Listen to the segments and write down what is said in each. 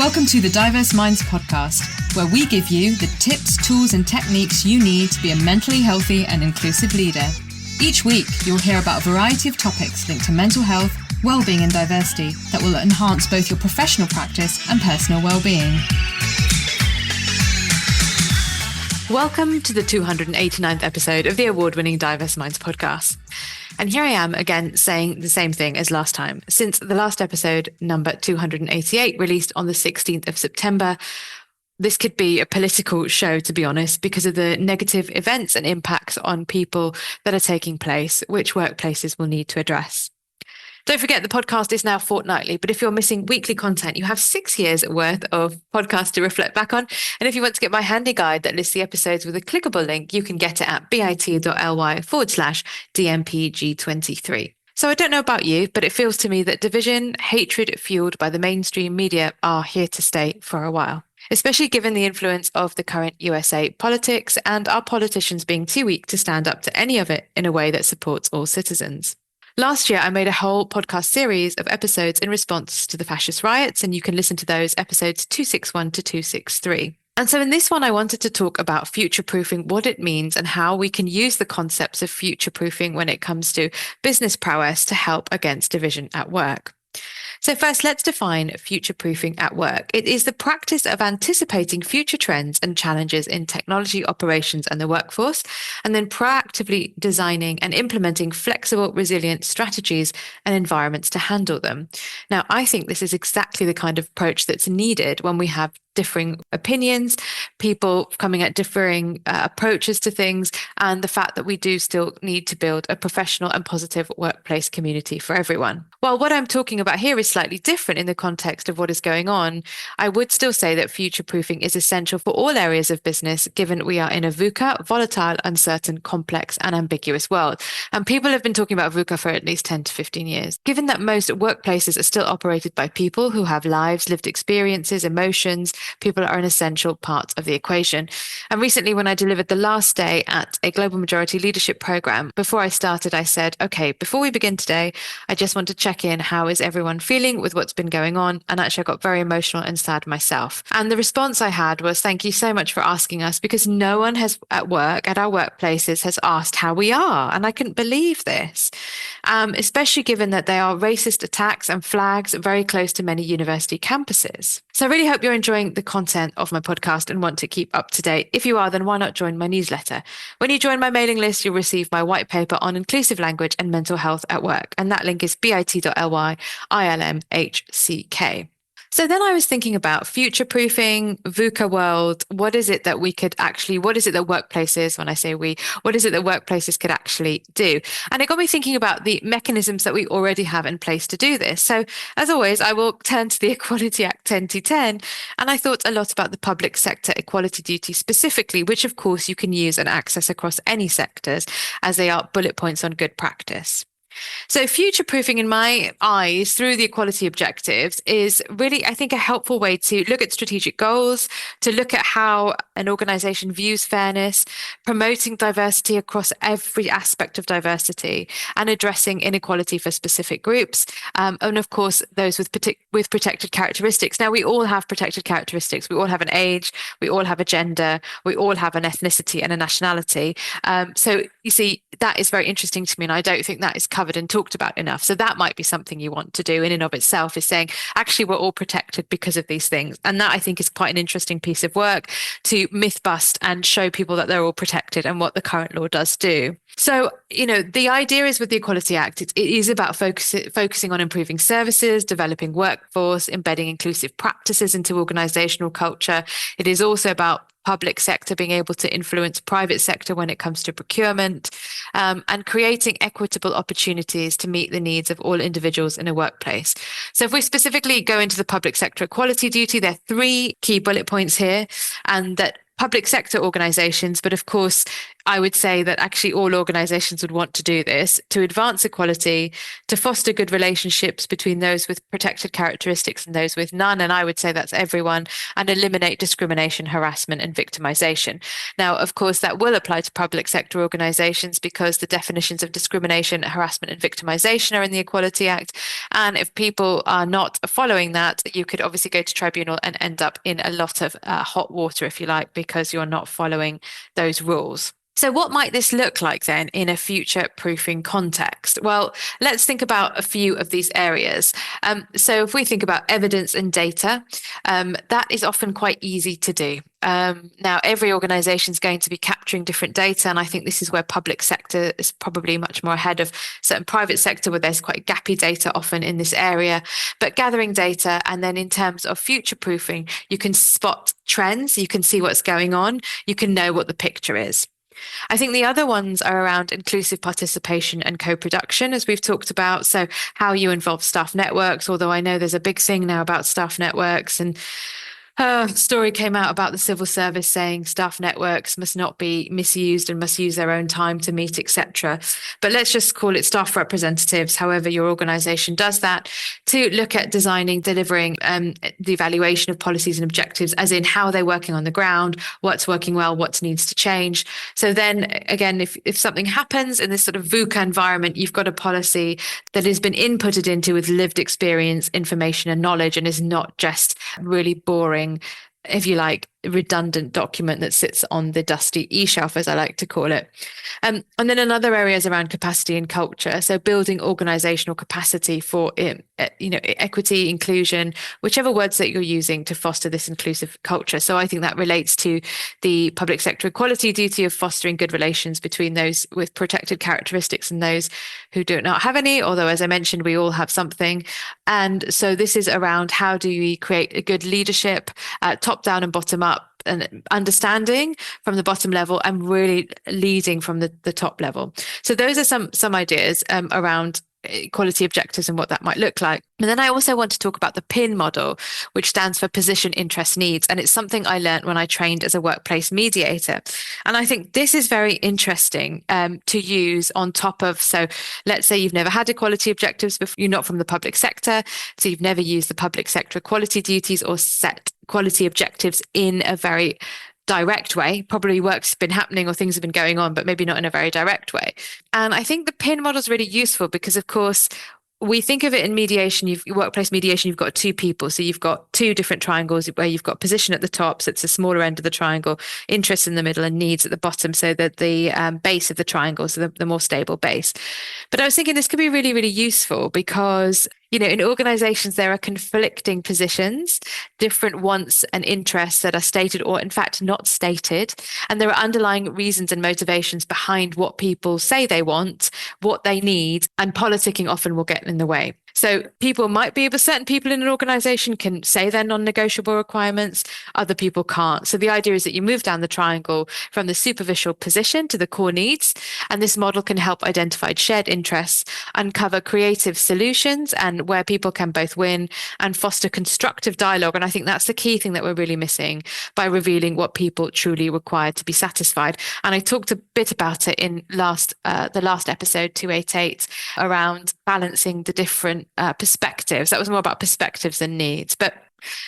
Welcome to the Diverse Minds podcast, where we give you the tips, tools, and techniques you need to be a mentally healthy and inclusive leader. Each week, you'll hear about a variety of topics linked to mental health, well-being, and diversity that will enhance both your professional practice and personal well-being. Welcome to the 289th episode of the award-winning Diverse Minds podcast. And here I am again saying the same thing as last time. Since the last episode, number 288, released on the 16th of September, this could be a political show, to be honest, because of the negative events and impacts on people that are taking place, which workplaces will need to address. Don't forget, the podcast is now fortnightly, but if you're missing weekly content, you have 6 years worth of podcasts to reflect back on. And if you want to get my handy guide that lists the episodes with a clickable link, you can get it at bit.ly/DMPG23. So I don't know about you, but it feels to me that division, hatred fueled by the mainstream media are here to stay for a while, especially given the influence of the current USA politics and our politicians being too weak to stand up to any of it in a way that supports all citizens. Last year, I made a whole podcast series of episodes in response to the fascist riots, and you can listen to those episodes 261 to 263. And so in this one, I wanted to talk about future-proofing, what it means and how we can use the concepts of future-proofing when it comes to business prowess to help against division at work. So first, let's define future-proofing at work. It is the practice of anticipating future trends and challenges in technology operations and the workforce, and then proactively designing and implementing flexible, resilient strategies and environments to handle them. Now, I think this is exactly the kind of approach that's needed when we have differing opinions, people coming at differing approaches to things, and the fact that we do still need to build a professional and positive workplace community for everyone. While what I'm talking about here is slightly different in the context of what is going on, I would still say that future-proofing is essential for all areas of business, given we are in a VUCA, volatile, uncertain, complex, and ambiguous world. And people have been talking about VUCA for at least 10 to 15 years. Given that most workplaces are still operated by people who have lives, lived experiences, emotions, people are an essential part of the equation. And recently, when I delivered the last day at a global majority leadership program, before I started, I said, okay, before we begin today, I just want to check in. How is everyone feeling with what's been going on? And actually, I got very emotional and sad myself. And the response I had was, thank you so much for asking us, because no one has at work, at our workplaces, has asked how we are. And I couldn't believe this, especially given that there are racist attacks and flags very close to many university campuses. So I really hope you're enjoying the content of my podcast and want to keep up to date. If you are, then why not join my newsletter? When you join my mailing list, you'll receive my white paper on inclusive language and mental health at work. And that link is bit.ly/ILMHCK. So then I was thinking about future-proofing, VUCA world. What is it that workplaces, when I say we, what is it that workplaces could actually do? And it got me thinking about the mechanisms that we already have in place to do this. So as always, I will turn to the Equality Act 2010, and I thought a lot about the public sector equality duty specifically, which of course you can use and access across any sectors as they are bullet points on good practice. So future-proofing in my eyes through the equality objectives is really, I think, a helpful way to look at strategic goals, to look at how an organization views fairness, promoting diversity across every aspect of diversity, and addressing inequality for specific groups. And of course, those with protected characteristics. Now, we all have protected characteristics. We all have an age, we all have a gender, we all have an ethnicity and a nationality. So you see, that is very interesting to me, and I don't think that is covered and talked about enough. So that might be something you want to do in and of itself, is saying, actually, we're all protected because of these things. And that, I think, is quite an interesting piece of work to myth bust and show people that they're all protected and what the current law does do. So, the idea is with the Equality Act, it is about focusing on improving services, developing workforce, embedding inclusive practices into organizational culture. It is also about public sector being able to influence private sector when it comes to procurement, and creating equitable opportunities to meet the needs of all individuals in a workplace. So if we specifically go into the public sector equality duty, there are 3 key bullet points here, and that public sector organizations, but of course, I would say that actually all organizations would want to do this to advance equality, to foster good relationships between those with protected characteristics and those with none. And I would say that's everyone, and eliminate discrimination, harassment, and victimization. Now, of course, that will apply to public sector organizations because the definitions of discrimination, harassment, and victimization are in the Equality Act. And if people are not following that, you could obviously go to tribunal and end up in a lot of hot water, if you like, because you're not following those rules. So what might this look like then in a future proofing context? Well, let's think about a few of these areas. So if we think about evidence and data, that is often quite easy to do. Now, every organization is going to be capturing different data, and I think this is where public sector is probably much more ahead of certain private sector where there's quite gappy data often in this area. But gathering data, and then in terms of future proofing, you can spot trends, you can see what's going on, you can know what the picture is. I think the other ones are around inclusive participation and co-production, as we've talked about. So how you involve staff networks, although I know there's a big thing now about staff networks, and a story came out about the civil service saying staff networks must not be misused and must use their own time to meet, etc. But let's just call it staff representatives, however your organization does that, to look at designing, delivering the evaluation of policies and objectives, as in how they're working on the ground, what's working well, what needs to change. So then again, if something happens in this sort of VUCA environment, you've got a policy that has been inputted into with lived experience, information, and knowledge, and is not just really boring, if you like, redundant document that sits on the dusty e-shelf, as I like to call it. And then another area is around capacity and culture. So building organizational capacity for equity, inclusion, whichever words that you're using to foster this inclusive culture. So I think that relates to the public sector equality duty of fostering good relations between those with protected characteristics and those who do not have any, although as I mentioned, we all have something. And so this is around how do we create a good leadership, top down and bottom up, and understanding from the bottom level and really leading from the top level. So those are some ideas around equality objectives and what that might look like. And then I also want to talk about the PIN model, which stands for position, interest, needs. And it's something I learned when I trained as a workplace mediator. And I think this is very interesting to use on top of, so let's say you've never had equality objectives before, you're not from the public sector, so you've never used the public sector equality duties or set quality objectives in a very direct way. Probably work's been happening or things have been going on, but maybe not in a very direct way. And I think the PIN model is really useful because, of course, we think of it in mediation, workplace mediation, you've got two people. So you've got two different triangles where you've got position at the top, so it's the smaller end of the triangle, interest in the middle, and needs at the bottom, so that the base of the triangle, so the more stable base. But I was thinking this could be really, really useful because, in organizations, there are conflicting positions, different wants and interests that are stated or in fact not stated. And there are underlying reasons and motivations behind what people say they want, what they need, and politicking often will get in the way. So people might be able, certain people in an organization can say their non-negotiable requirements, other people can't. So the idea is that you move down the triangle from the superficial position to the core needs, and this model can help identify shared interests, uncover creative solutions, and where people can both win, and foster constructive dialogue. And I think that's the key thing that we're really missing by revealing what people truly require to be satisfied. And I talked a bit about it in the last episode, 288, around balancing the different perspectives. That was more about perspectives than needs. But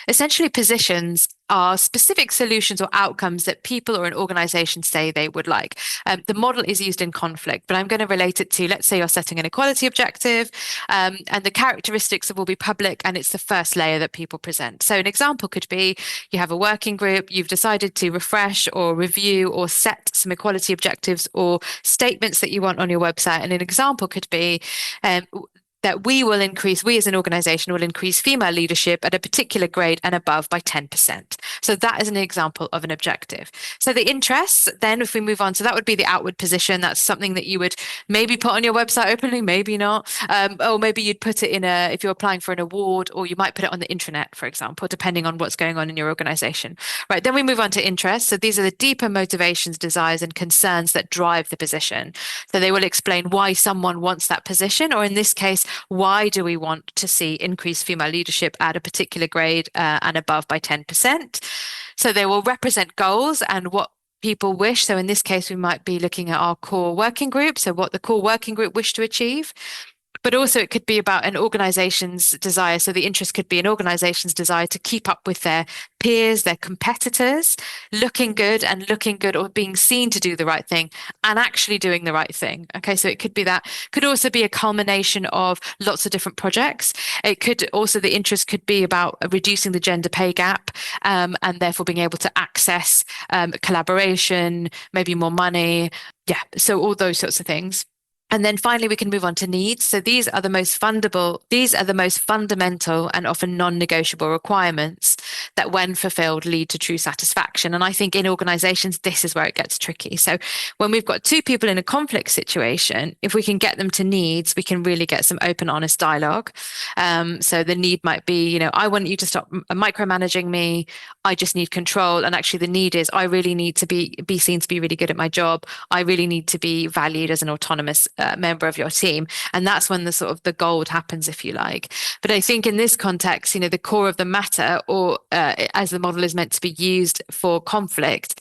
essentially, positions are specific solutions or outcomes that people or an organization say they would like. The model is used in conflict, but I'm going to relate it to, let's say you're setting an equality objective, and the characteristics will be public, and it's the first layer that people present. So an example could be you have a working group, you've decided to refresh or review or set some equality objectives or statements that you want on your website. And an example could be that we as an organization will increase female leadership at a particular grade and above by 10%. So that is an example of an objective. So the interests, then if we move on, so that would be the outward position. That's something that you would maybe put on your website openly, maybe not. Or maybe you'd put it if you're applying for an award, or you might put it on the intranet, for example, depending on what's going on in your organization. Right, then we move on to interests. So these are the deeper motivations, desires, and concerns that drive the position. So they will explain why someone wants that position, or in this case, why do we want to see increased female leadership at a particular grade and above by 10%. So they will represent goals and what people wish. So in this case, we might be looking at our core working group, so what the core working group wish to achieve. But also it could be about an organization's desire. So the interest could be an organization's desire to keep up with their peers, their competitors, looking good or being seen to do the right thing and actually doing the right thing. Okay, so it could be that. Could also be a culmination of lots of different projects. It could also, the interest could be about reducing the gender pay gap and therefore being able to access collaboration, maybe more money. Yeah, so all those sorts of things. And then finally, we can move on to needs. So these are the most fundamental and often non-negotiable requirements that, when fulfilled, lead to true satisfaction. And I think in organizations, this is where it gets tricky. So when we've got two people in a conflict situation, if we can get them to needs, we can really get some open, honest dialogue. So the need might be, I want you to stop micromanaging me. I just need control. And actually the need is, I really need to be seen to be really good at my job. I really need to be valued as an autonomous member of your team. And that's when the sort of the gold happens, if you like. But I think in this context, the core of the matter, or as the model is meant to be used for conflict,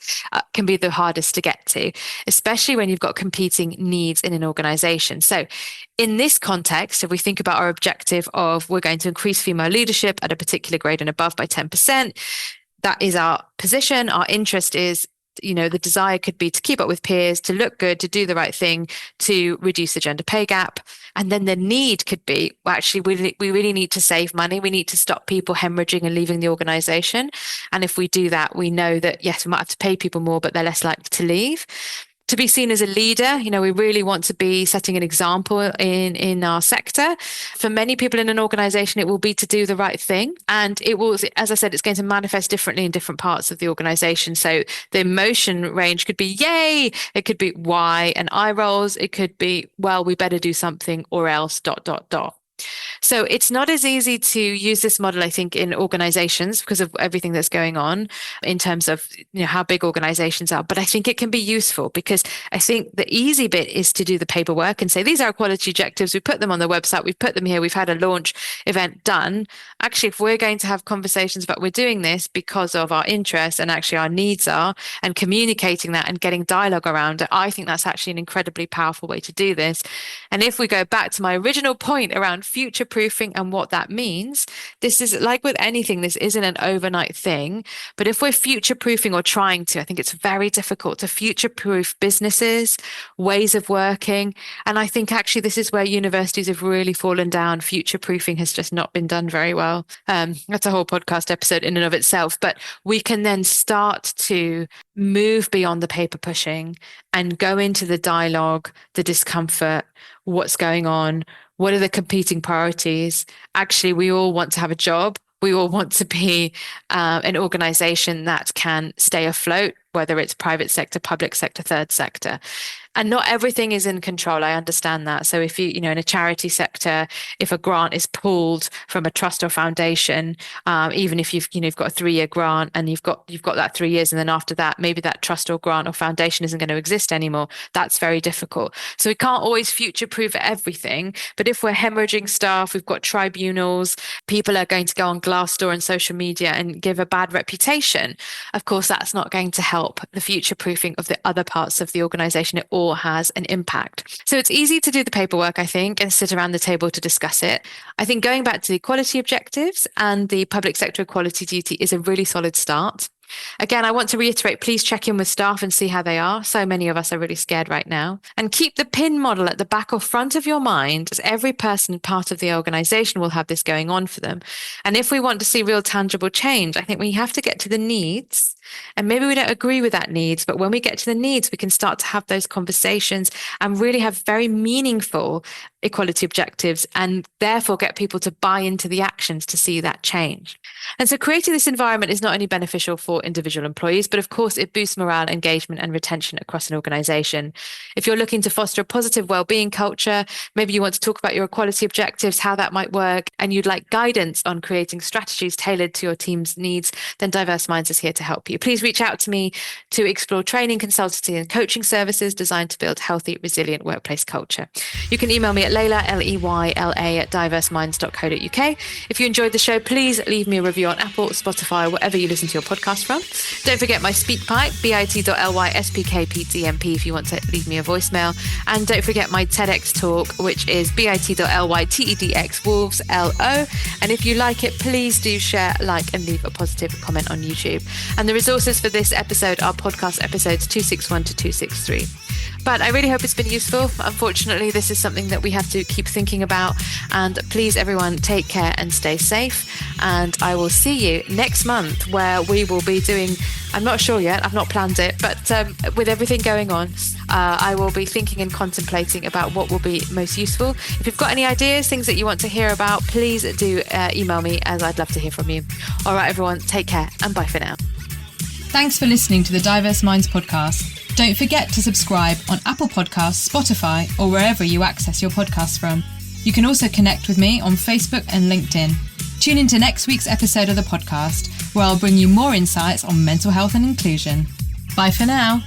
can be the hardest to get to, especially when you've got competing needs in an organization. So in this context, if we think about our objective of we're going to increase female leadership at a particular grade and above by 10%, that is our position. Our interest is, the desire could be to keep up with peers, to look good, to do the right thing, to reduce the gender pay gap. And then the need could be, well, actually, we really need to save money. We need to stop people hemorrhaging and leaving the organization. And if we do that, we know that, yes, we might have to pay people more, but they're less likely to leave. To be seen as a leader, we really want to be setting an example in our sector. For many people in an organization, it will be to do the right thing. And it will, as I said, it's going to manifest differently in different parts of the organization. So the emotion range could be yay, it could be why and eye rolls. It could be, well, we better do something or else ... So it's not as easy to use this model, I think, in organizations because of everything that's going on in terms of how big organizations are. But I think it can be useful because I think the easy bit is to do the paperwork and say, these are our quality objectives. We put them on the website. We've put them here. We've had a launch event done. Actually, if we're going to have conversations about we're doing this because of our interests and actually our needs are, and communicating that and getting dialogue around it, I think that's actually an incredibly powerful way to do this. And if we go back to my original point around future proofing and what that means, this is like with anything, this isn't an overnight thing. But if we're future proofing or trying to, I think it's very difficult to future proof businesses, ways of working. And I think actually this is where universities have really fallen down. Future proofing has just not been done very well. That's a whole podcast episode in and of itself. But we can then start to move beyond the paper pushing and go into the dialogue, the discomfort, what's going on. What are the competing priorities? Actually, we all want to have a job. We all want to be an organization that can stay afloat, whether it's private sector, public sector, third sector. And not everything is in control. I understand that. So if in a charity sector, if a grant is pulled from a trust or foundation, even if you've got a 3-year grant and you've got that 3 years, and then after that, maybe that trust or grant or foundation isn't going to exist anymore. That's very difficult. So we can't always future-proof everything. But if we're hemorrhaging staff, we've got tribunals, people are going to go on Glassdoor and social media and give a bad reputation. Of course, that's not going to help the future-proofing of the other parts of the organization. It all has an impact. So it's easy to do the paperwork, I think, and sit around the table to discuss it. I think going back to the equality objectives and the public sector equality duty is a really solid start. Again, I want to reiterate, please check in with staff and see how they are. So many of us are really scared right now. And keep the PIN model at the back or front of your mind, as every person part of the organization will have this going on for them. And if we want to see real tangible change, I think we have to get to the needs. And maybe we don't agree with that needs, but when we get to the needs, we can start to have those conversations and really have very meaningful equality objectives and therefore get people to buy into the actions to see that change. And so creating this environment is not only beneficial for for individual employees, but of course it boosts morale, engagement and retention across an organisation. If you're looking to foster a positive wellbeing culture, maybe you want to talk about your equality objectives, how that might work, and you'd like guidance on creating strategies tailored to your team's needs, then Diverse Minds is here to help you. Please reach out to me to explore training, consultancy and coaching services designed to build healthy, resilient workplace culture. You can email me at Layla, Leyla at diverseminds.co.uk. If you enjoyed the show, please leave me a review on Apple, Spotify, wherever you listen to your podcast from. Don't forget my SpeakPipe, bit.ly/spkpdmp if you want to leave me a voicemail. And don't forget my TEDx talk, which is bit.ly/TEDxWolvesLO. And if you like it, please do share, like, and leave a positive comment on YouTube. And the resources for this episode are podcast episodes 261 to 263. But I really hope it's been useful. Unfortunately, this is something that we have to keep thinking about. And please, everyone, take care and stay safe. And I will see you next month, where we will be doing, I'm not sure yet, I've not planned it, but with everything going on, I will be thinking and contemplating about what will be most useful. If you've got any ideas, things that you want to hear about, please do email me, as I'd love to hear from you. All right, everyone, take care and bye for now. Thanks for listening to the Diverse Minds podcast. Don't forget to subscribe on Apple Podcasts, Spotify, or wherever you access your podcasts from. You can also connect with me on Facebook and LinkedIn. Tune into next week's episode of the podcast, where I'll bring you more insights on mental health and inclusion. Bye for now.